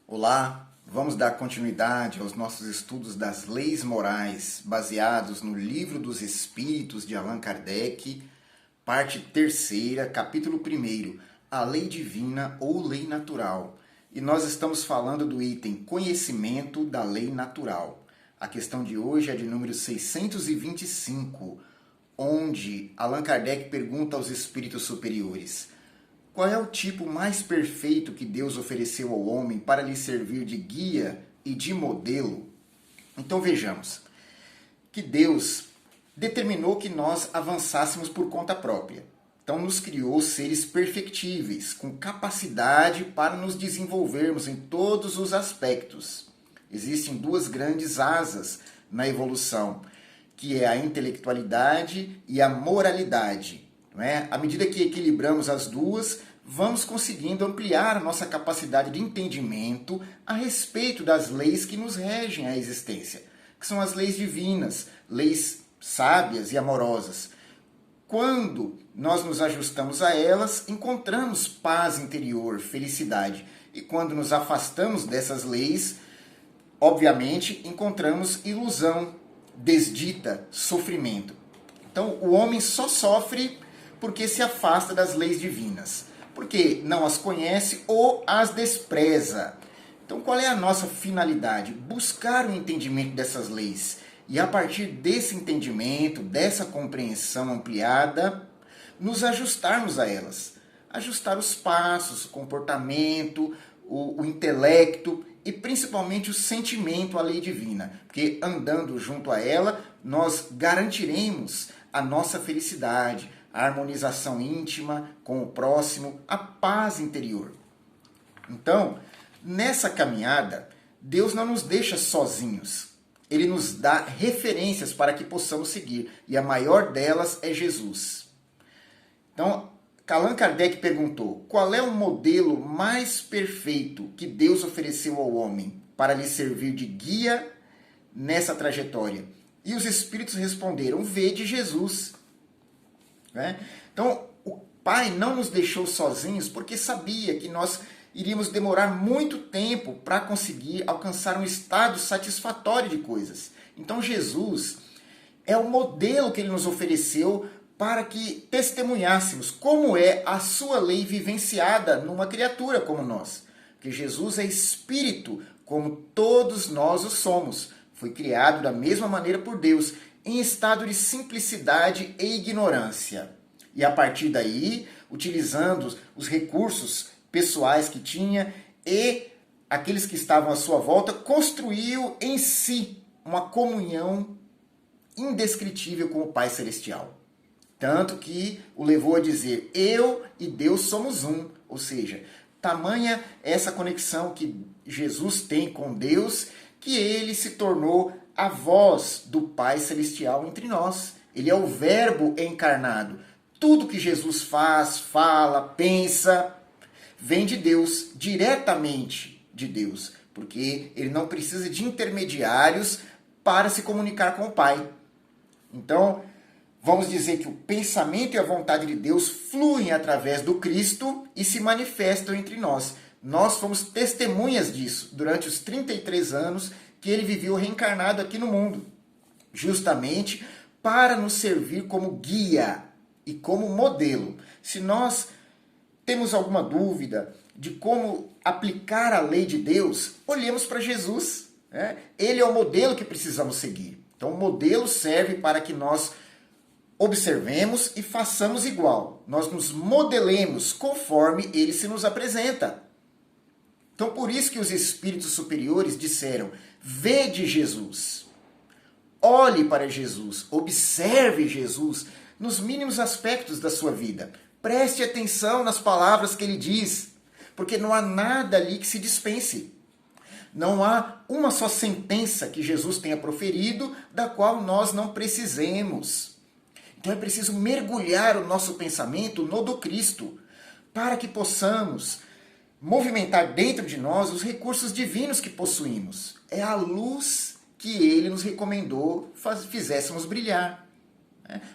Olá, vamos dar continuidade aos nossos estudos das leis morais, baseados no Livro dos Espíritos de Allan Kardec, parte 3ª, capítulo 1º, a lei divina ou lei natural. E nós estamos falando do item conhecimento da lei natural. A questão de hoje é de número 625, onde Allan Kardec pergunta aos espíritos superiores: qual é o tipo mais perfeito que Deus ofereceu ao homem para lhe servir de guia e de modelo? Então vejamos que Deus determinou que nós avançássemos por conta própria. Então nos criou seres perfectíveis, com capacidade para nos desenvolvermos em todos os aspectos. Existem duas grandes asas na evolução, que é a intelectualidade e a moralidade. Não é? À medida que equilibramos as duas, vamos conseguindo ampliar a nossa capacidade de entendimento a respeito das leis que nos regem a existência, que são as leis divinas, leis sábias e amorosas. Quando nós nos ajustamos a elas, encontramos paz interior, felicidade. E quando nos afastamos dessas leis, obviamente, encontramos ilusão, desdita, sofrimento. Então, o homem só sofre porque se afasta das leis divinas, porque não as conhece ou as despreza. Então, qual é a nossa finalidade? Buscar o entendimento dessas leis. E a partir desse entendimento, dessa compreensão ampliada, nos ajustarmos a elas. Ajustar os passos, o comportamento, o intelecto e principalmente o sentimento à lei divina. Porque andando junto a ela, nós garantiremos a nossa felicidade, a harmonização íntima com o próximo, a paz interior. Então, nessa caminhada, Deus não nos deixa sozinhos. Ele nos dá referências para que possamos seguir. E a maior delas é Jesus. Então, Allan Kardec perguntou: qual é o modelo mais perfeito que Deus ofereceu ao homem para lhe servir de guia nessa trajetória? E os espíritos responderam: vede Jesus. Então, o Pai não nos deixou sozinhos porque sabia que nós iríamos demorar muito tempo para conseguir alcançar um estado satisfatório de coisas. Então, Jesus é o modelo que ele nos ofereceu para que testemunhássemos como é a sua lei vivenciada numa criatura como nós. Porque Jesus é espírito, como todos nós o somos. Foi criado da mesma maneira por Deus, em estado de simplicidade e ignorância. E a partir daí, utilizando os recursos pessoais que tinha e aqueles que estavam à sua volta, construiu em si uma comunhão indescritível com o Pai Celestial. Tanto que o levou a dizer: eu e Deus somos um. Ou seja, tamanha essa conexão que Jesus tem com Deus, que ele se tornou a voz do Pai Celestial entre nós. Ele é o Verbo encarnado. Tudo que Jesus faz, fala, pensa, vem de Deus, diretamente de Deus. Porque ele não precisa de intermediários para se comunicar com o Pai. Então, vamos dizer que o pensamento e a vontade de Deus fluem através do Cristo e se manifestam entre nós. Nós fomos testemunhas disso durante os 33 anos que ele viveu reencarnado aqui no mundo, justamente para nos servir como guia e como modelo. Se nós temos alguma dúvida de como aplicar a lei de Deus, olhemos para Jesus. Ele é o modelo que precisamos seguir. Então, o modelo serve para que nós observemos e façamos igual. Nós nos modelemos conforme ele se nos apresenta. Então, por isso que os espíritos superiores disseram: vede Jesus. Olhe para Jesus. Observe Jesus nos mínimos aspectos da sua vida. Preste atenção nas palavras que ele diz, porque não há nada ali que se dispense. Não há uma só sentença que Jesus tenha proferido da qual nós não precisemos. Então é preciso mergulhar o nosso pensamento no do Cristo, para que possamos movimentar dentro de nós os recursos divinos que possuímos. É a luz que ele nos recomendou fizéssemos brilhar.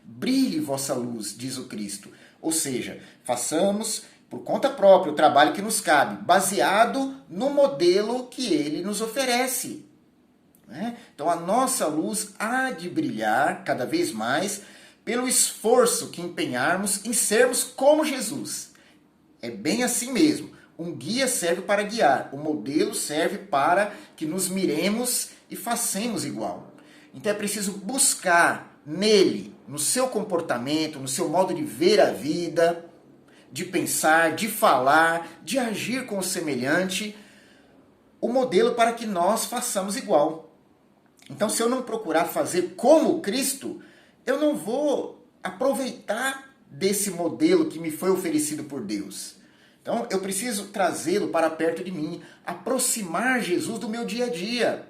Brilhe vossa luz, diz o Cristo. Ou seja, façamos por conta própria, o trabalho que nos cabe, baseado no modelo que ele nos oferece. Né? Então a nossa luz há de brilhar cada vez mais pelo esforço que empenharmos em sermos como Jesus. É bem assim mesmo. Um guia serve para guiar, o modelo serve para que nos miremos e façamos igual. Então é preciso buscar nele, no seu comportamento, no seu modo de ver a vida, de pensar, de falar, de agir com o semelhante, o modelo para que nós façamos igual. Então, se eu não procurar fazer como Cristo, eu não vou aproveitar desse modelo que me foi oferecido por Deus. Então, eu preciso trazê-lo para perto de mim, aproximar Jesus do meu dia a dia.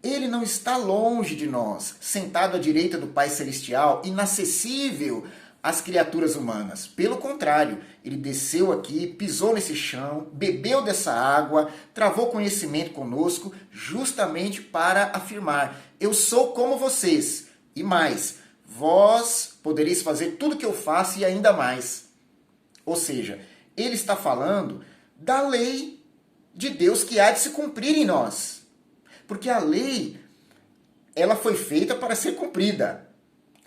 Ele não está longe de nós, sentado à direita do Pai Celestial, inacessível às criaturas humanas. Pelo contrário, ele desceu aqui, pisou nesse chão, bebeu dessa água, travou conhecimento conosco, justamente para afirmar: eu sou como vocês, e mais, vós podereis fazer tudo o que eu faço e ainda mais. Ou seja, ele está falando da lei de Deus que há de se cumprir em nós. Porque a lei, ela foi feita para ser cumprida.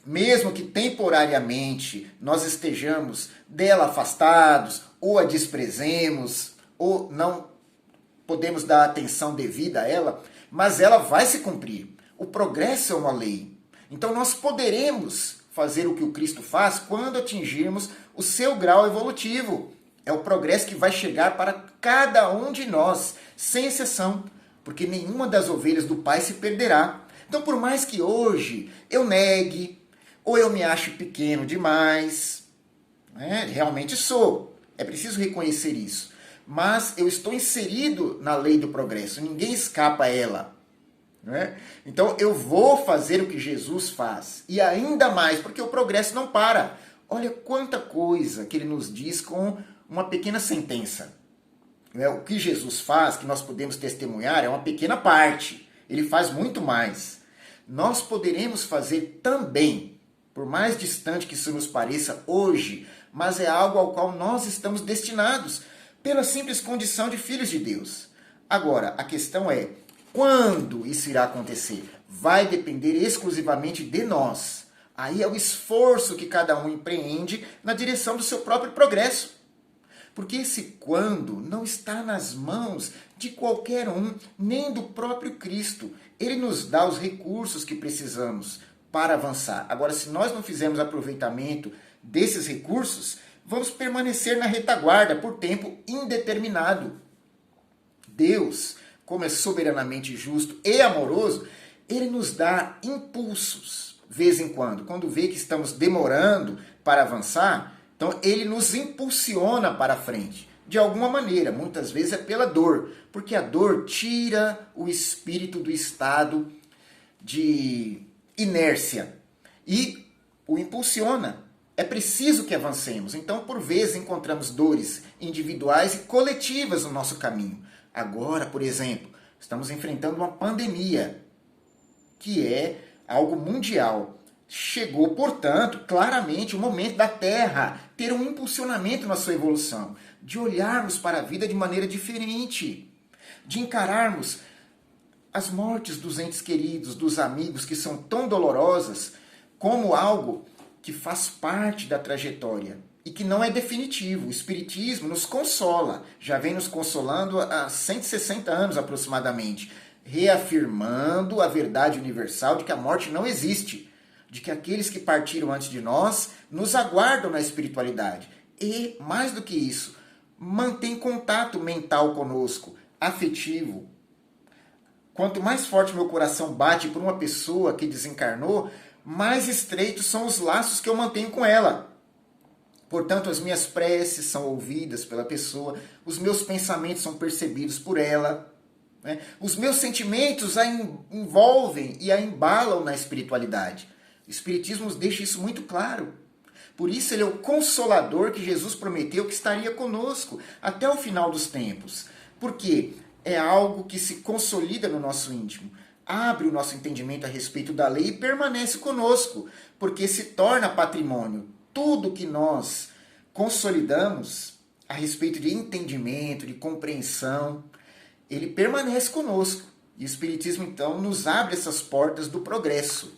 Mesmo que temporariamente nós estejamos dela afastados, ou a desprezemos, ou não podemos dar atenção devida a ela, mas ela vai se cumprir. O progresso é uma lei. Então nós poderemos fazer o que o Cristo faz quando atingirmos o seu grau evolutivo. É o progresso que vai chegar para cada um de nós, sem exceção, porque nenhuma das ovelhas do Pai se perderá. Então, por mais que hoje eu negue, ou eu me ache pequeno demais, né? Realmente sou, é preciso reconhecer isso. Mas eu estou inserido na lei do progresso, ninguém escapa a ela. Né? Então eu vou fazer o que Jesus faz, e ainda mais, porque o progresso não para. Olha quanta coisa que ele nos diz com uma pequena sentença. O que Jesus faz, que nós podemos testemunhar, é uma pequena parte. Ele faz muito mais. Nós poderemos fazer também, por mais distante que isso nos pareça hoje, mas é algo ao qual nós estamos destinados, pela simples condição de filhos de Deus. Agora, a questão é, quando isso irá acontecer? Vai depender exclusivamente de nós. Aí é o esforço que cada um empreende na direção do seu próprio progresso. Porque esse quando não está nas mãos de qualquer um, nem do próprio Cristo. Ele nos dá os recursos que precisamos para avançar. Agora, se nós não fizermos aproveitamento desses recursos, vamos permanecer na retaguarda por tempo indeterminado. Deus, como é soberanamente justo e amoroso, ele nos dá impulsos, de vez em quando vê que estamos demorando para avançar, então ele nos impulsiona para frente, de alguma maneira, muitas vezes é pela dor, porque a dor tira o espírito do estado de inércia e o impulsiona. É preciso que avancemos, então por vezes encontramos dores individuais e coletivas no nosso caminho. Agora, por exemplo, estamos enfrentando uma pandemia, que é algo mundial. Chegou, portanto, claramente o momento da Terra ter um impulsionamento na sua evolução, de olharmos para a vida de maneira diferente, de encararmos as mortes dos entes queridos, dos amigos que são tão dolorosas, como algo que faz parte da trajetória e que não é definitivo. O Espiritismo nos consola, já vem nos consolando há 160 anos aproximadamente, reafirmando a verdade universal de que a morte não existe, de que aqueles que partiram antes de nós nos aguardam na espiritualidade. E, mais do que isso, mantém contato mental conosco, afetivo. Quanto mais forte meu coração bate por uma pessoa que desencarnou, mais estreitos são os laços que eu mantenho com ela. Portanto, as minhas preces são ouvidas pela pessoa, os meus pensamentos são percebidos por ela, né? Os meus sentimentos a envolvem e a embalam na espiritualidade. O Espiritismo nos deixa isso muito claro. Por isso ele é o consolador que Jesus prometeu que estaria conosco até o final dos tempos. Porque é algo que se consolida no nosso íntimo, abre o nosso entendimento a respeito da lei e permanece conosco, porque se torna patrimônio. Tudo que nós consolidamos a respeito de entendimento, de compreensão, ele permanece conosco. E o Espiritismo, então, nos abre essas portas do progresso.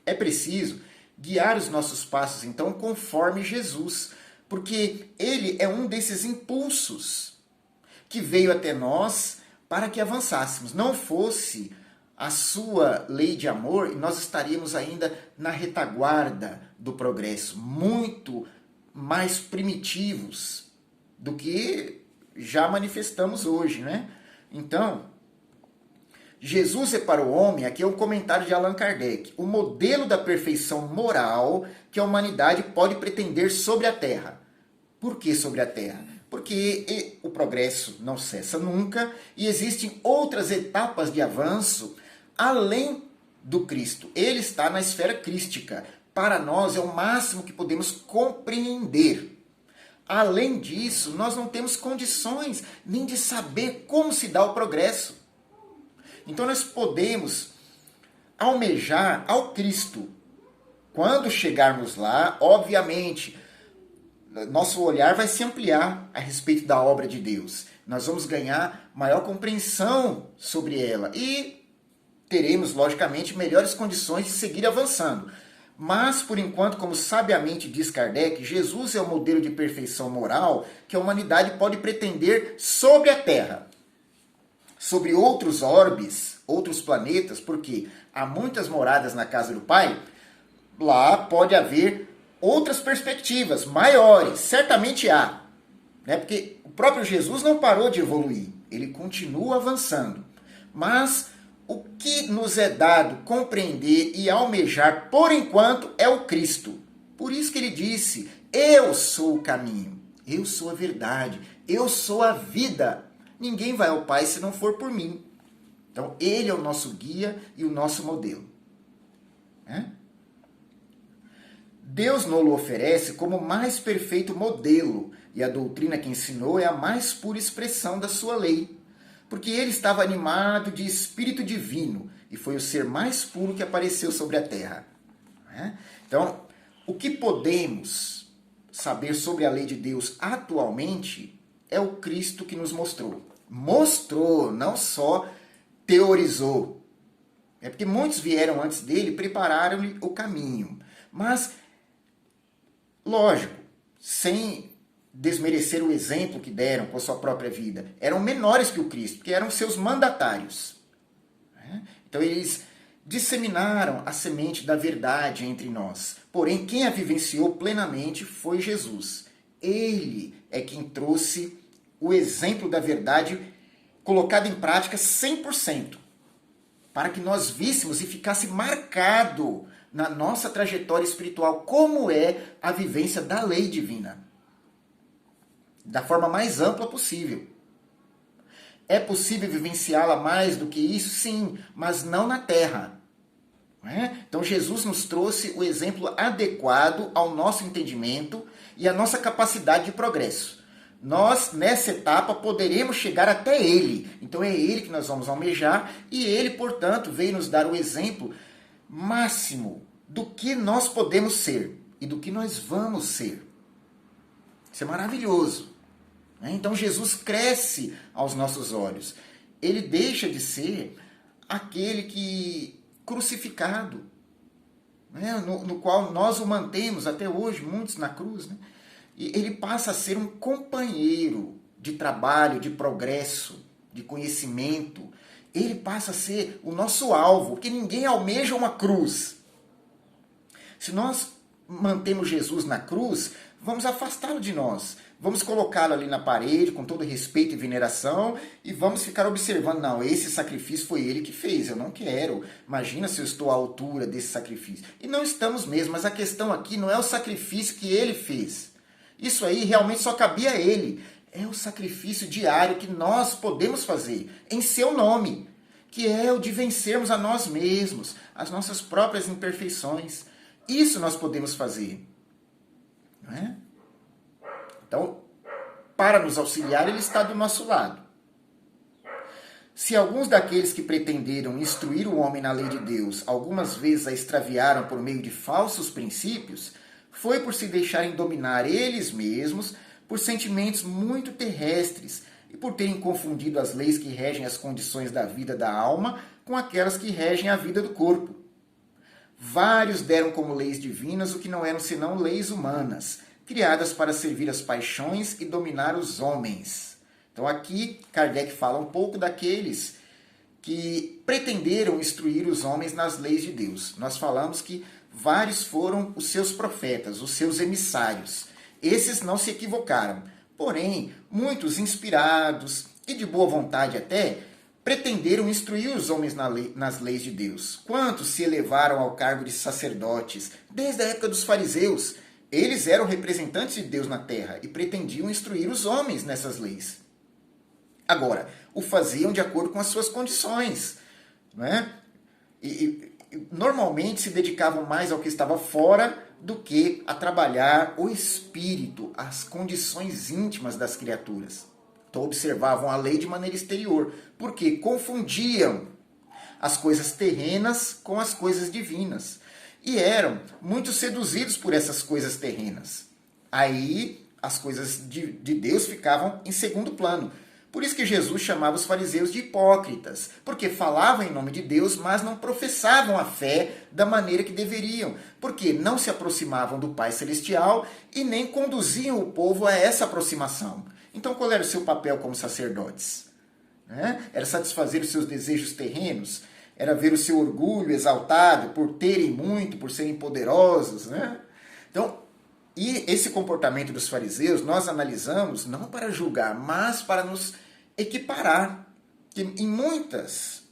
É preciso guiar os nossos passos, então, conforme Jesus, porque ele é um desses impulsos que veio até nós para que avançássemos. Não fosse a sua lei de amor, nós estaríamos ainda na retaguarda do progresso, muito mais primitivos do que já manifestamos hoje, né? Então, Jesus é para o homem, aqui é um comentário de Allan Kardec, o modelo da perfeição moral que a humanidade pode pretender sobre a Terra. Por que sobre a Terra? Porque o progresso não cessa nunca e existem outras etapas de avanço além do Cristo. Ele está na esfera crística. Para nós é o máximo que podemos compreender. Além disso, nós não temos condições nem de saber como se dá o progresso. Então nós podemos almejar ao Cristo. Quando chegarmos lá, obviamente, nosso olhar vai se ampliar a respeito da obra de Deus. Nós vamos ganhar maior compreensão sobre ela e teremos, logicamente, melhores condições de seguir avançando. Mas, por enquanto, como sabiamente diz Kardec, Jesus é o modelo de perfeição moral que a humanidade pode pretender sobre a Terra. Sobre outros orbes, outros planetas, porque há muitas moradas na casa do Pai, lá pode haver outras perspectivas maiores, certamente há. Né? Porque o próprio Jesus não parou de evoluir, ele continua avançando. Mas o que nos é dado compreender e almejar, por enquanto, é o Cristo. Por isso que ele disse, eu sou o caminho, eu sou a verdade, eu sou a vida. Ninguém vai ao Pai se não for por mim. Então, ele é o nosso guia e o nosso modelo. Deus nos oferece como o mais perfeito modelo, e a doutrina que ensinou é a mais pura expressão da sua lei. Porque ele estava animado de espírito divino e foi o ser mais puro que apareceu sobre a terra. Então, o que podemos saber sobre a lei de Deus atualmente é o Cristo que nos mostrou. Mostrou, não só teorizou. É porque muitos vieram antes dele e prepararam-lhe o caminho. Mas, lógico, sem desmerecer o exemplo que deram com a sua própria vida. Eram menores que o Cristo, porque eram seus mandatários. Então eles disseminaram a semente da verdade entre nós. Porém, quem a vivenciou plenamente foi Jesus. Ele é quem trouxe o exemplo da verdade colocado em prática 100%, para que nós víssemos e ficasse marcado na nossa trajetória espiritual como é a vivência da lei divina. Da forma mais ampla possível. É possível vivenciá-la mais do que isso? Sim, mas não na Terra. Então Jesus nos trouxe o exemplo adequado ao nosso entendimento e à nossa capacidade de progresso. Nós, nessa etapa, poderemos chegar até Ele. Então é Ele que nós vamos almejar e Ele, portanto, veio nos dar o exemplo máximo do que nós podemos ser e do que nós vamos ser. Isso é maravilhoso. Então Jesus cresce aos nossos olhos. Ele deixa de ser aquele que crucificado, no qual nós o mantemos até hoje, muitos na cruz. E ele passa a ser um companheiro de trabalho, de progresso, de conhecimento. Ele passa a ser o nosso alvo, porque ninguém almeja uma cruz. Se nós mantemos Jesus na cruz, vamos afastá-lo de nós. Vamos colocá-lo ali na parede, com todo respeito e veneração, e vamos ficar observando. Não, esse sacrifício foi ele que fez, eu não quero. Imagina se eu estou à altura desse sacrifício. E não estamos mesmo, mas a questão aqui não é o sacrifício que ele fez. Isso aí realmente só cabia a ele. É o sacrifício diário que nós podemos fazer, em seu nome, que é o de vencermos a nós mesmos, as nossas próprias imperfeições. Isso nós podemos fazer. Não é? Então, para nos auxiliar, ele está do nosso lado. Se alguns daqueles que pretenderam instruir o homem na lei de Deus algumas vezes a extraviaram por meio de falsos princípios, foi por se deixarem dominar eles mesmos por sentimentos muito terrestres e por terem confundido as leis que regem as condições da vida da alma com aquelas que regem a vida do corpo. Vários deram como leis divinas o que não eram senão leis humanas, criadas para servir as paixões e dominar os homens. Então aqui Kardec fala um pouco daqueles que pretenderam instruir os homens nas leis de Deus. Nós falamos que vários foram os seus profetas, os seus emissários. Esses não se equivocaram. Porém, muitos inspirados e de boa vontade até, pretenderam instruir os homens nas leis de Deus. Quantos se elevaram ao cargo de sacerdotes desde a época dos fariseus? Eles eram representantes de Deus na terra e pretendiam instruir os homens nessas leis. Agora, o faziam de acordo com as suas condições, né? E normalmente se dedicavam mais ao que estava fora do que a trabalhar o espírito, as condições íntimas das criaturas. Então observavam a lei de maneira exterior, porque confundiam as coisas terrenas com as coisas divinas. E eram muito seduzidos por essas coisas terrenas. Aí as coisas de Deus ficavam em segundo plano. Por isso que Jesus chamava os fariseus de hipócritas, porque falavam em nome de Deus, mas não professavam a fé da maneira que deveriam, porque não se aproximavam do Pai Celestial e nem conduziam o povo a essa aproximação. Então qual era o seu papel como sacerdotes? Era satisfazer os seus desejos terrenos? Era ver o seu orgulho exaltado por terem muito, por serem poderosos? Então, e esse comportamento dos fariseus nós analisamos não para julgar, mas para nos equiparar. Que em muitos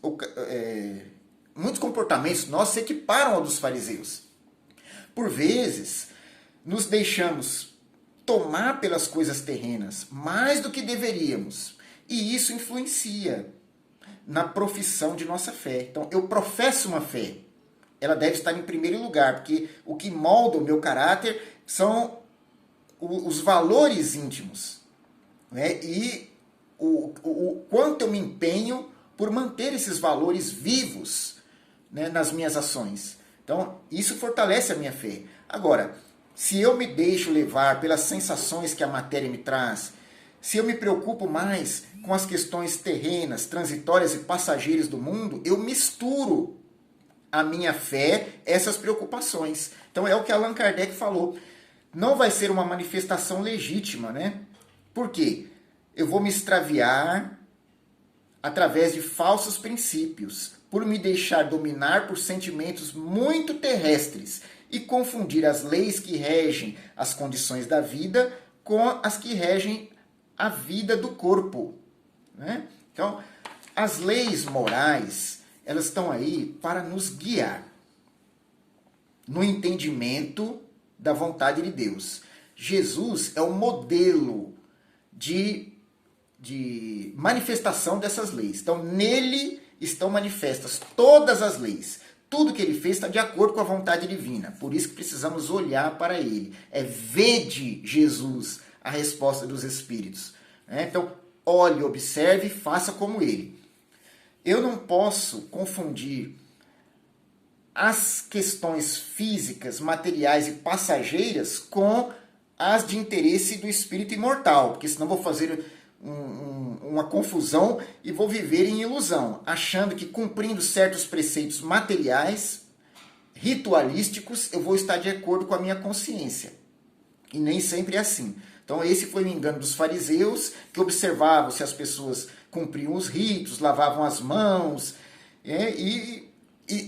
comportamentos nós se equiparam ao dos fariseus. Por vezes, nos deixamos tomar pelas coisas terrenas mais do que deveríamos. E isso influencia na profissão de nossa fé. Então, eu professo uma fé. Ela deve estar em primeiro lugar, porque o que molda o meu caráter são os valores íntimos, né? E o quanto eu me empenho por manter esses valores vivos, né, nas minhas ações. Então, isso fortalece a minha fé. Agora, se eu me deixo levar pelas sensações que a matéria me traz, se eu me preocupo mais com as questões terrenas, transitórias e passageiras do mundo, eu misturo a minha fé essas preocupações. Então é o que Allan Kardec falou. Não vai ser uma manifestação legítima, né? Por quê? Eu vou me extraviar através de falsos princípios, por me deixar dominar por sentimentos muito terrestres e confundir as leis que regem as condições da vida com as que regem a vida do corpo, né? Então, as leis morais, elas estão aí para nos guiar no entendimento da vontade de Deus. Jesus é o modelo de manifestação dessas leis. Então, nele estão manifestas todas as leis. Tudo que ele fez está de acordo com a vontade divina. Por isso que precisamos olhar para ele. É vede Jesus, a resposta dos Espíritos. Então, olhe, observe e faça como ele. Eu não posso confundir as questões físicas, materiais e passageiras com as de interesse do espírito imortal, porque senão vou fazer uma confusão e vou viver em ilusão, achando que cumprindo certos preceitos materiais, ritualísticos, eu vou estar de acordo com a minha consciência. E nem sempre é assim. Então esse foi o engano dos fariseus, que observavam se as pessoas cumpriam os ritos, lavavam as mãos, e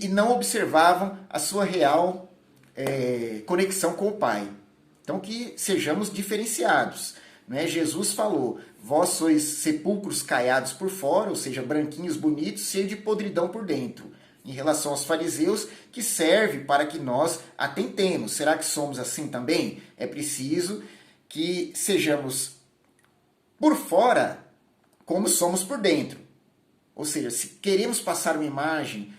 não observavam a sua real conexão com o Pai. Então que sejamos diferenciados. Né? Jesus falou, vós sois sepulcros caiados por fora, ou seja, branquinhos, bonitos, cheios de podridão por dentro. Em relação aos fariseus, que serve para que nós atentemos. Será que somos assim também? É preciso que sejamos por fora como somos por dentro. Ou seja, se queremos passar uma imagem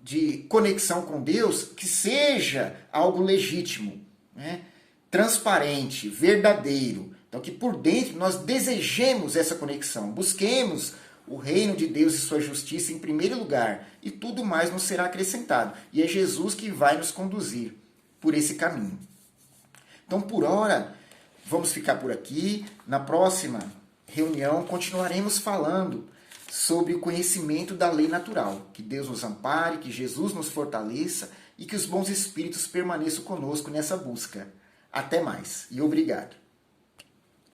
de conexão com Deus, que seja algo legítimo, né? Transparente, verdadeiro. Então que por dentro nós desejemos essa conexão, busquemos o reino de Deus e sua justiça em primeiro lugar, e tudo mais nos será acrescentado. E é Jesus que vai nos conduzir por esse caminho. Então, por ora, vamos ficar por aqui. Na próxima reunião continuaremos falando sobre o conhecimento da lei natural. Que Deus nos ampare, que Jesus nos fortaleça e que os bons espíritos permaneçam conosco nessa busca. Até mais e obrigado.